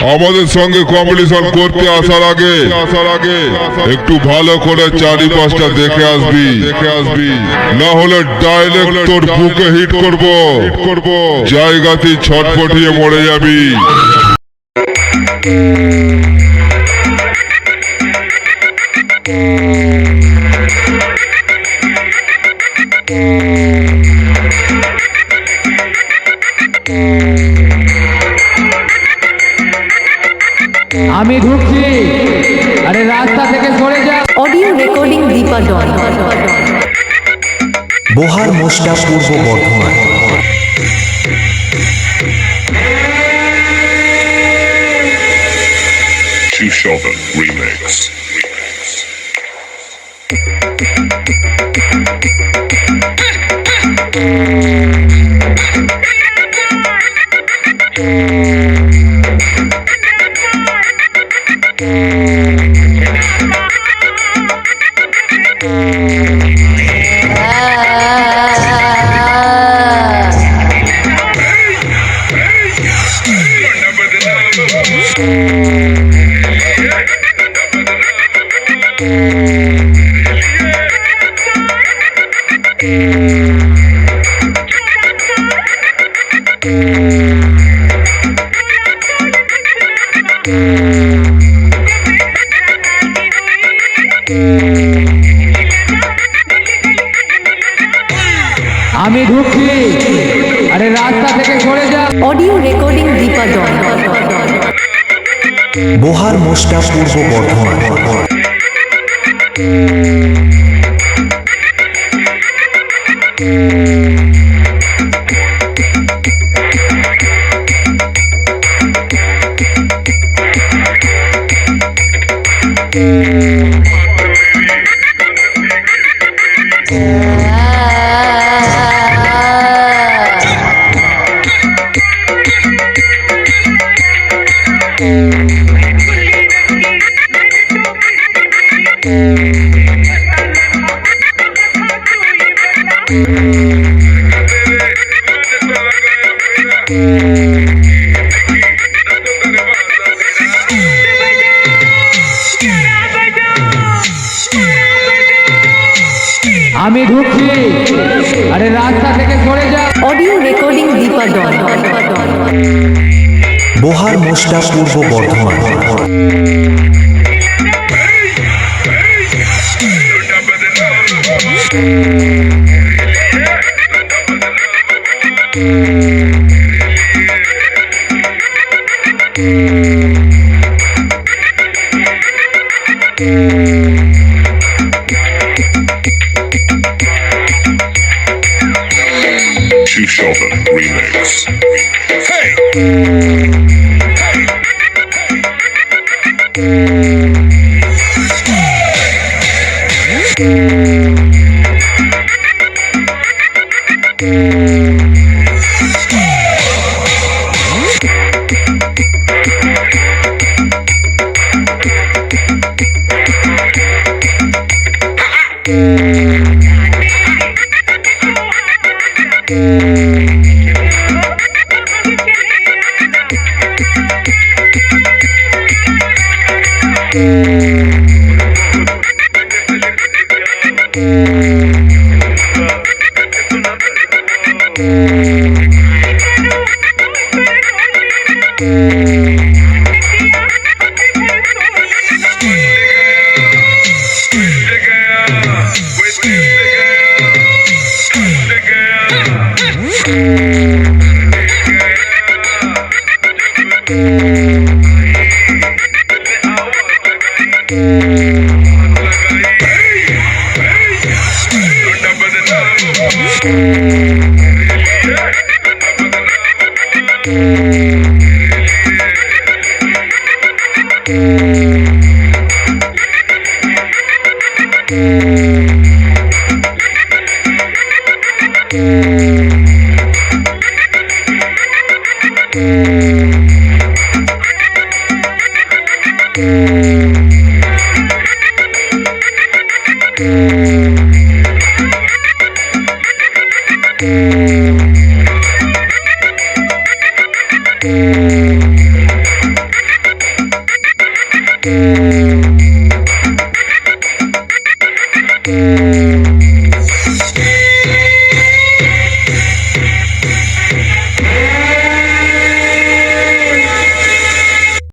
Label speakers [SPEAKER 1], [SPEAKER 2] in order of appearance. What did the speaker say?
[SPEAKER 1] আমাদের সঙ্গে কম্পিটিশন করতে আসার আগে একটু ভালো করে চারিপাশটা দেখে আসবি না হলে ডাইরেক্ট তোর বুকে হিট করব জায়গাতেই ছটফটিয়ে মরে যাবি।
[SPEAKER 2] আমি ঢুকছি, আরে রাস্তা থেকে সরে যা।
[SPEAKER 3] অডিও রেকর্ডিং দীপা ডন,
[SPEAKER 4] বোহার মোস্টা, পূর্ব বর্ধমান।
[SPEAKER 5] Shovel Remix.
[SPEAKER 2] আমি ঢুকছি, আরে রাস্তা থেকে সরে যা।
[SPEAKER 3] অডিও রেকর্ডিং দীপা ডন,
[SPEAKER 4] বোহার মোস্টা, পূর্ব বর্ধমান।
[SPEAKER 2] আমি ঢুকছি, আরে রাস্তা থেকে সরে যা।
[SPEAKER 3] অডিও রেকর্ডিং দীপা ডন,
[SPEAKER 4] বোহার মোস্টা, পূর্ব Bardhaman.
[SPEAKER 5] Shovel Remix. Hey!
[SPEAKER 3] Remix.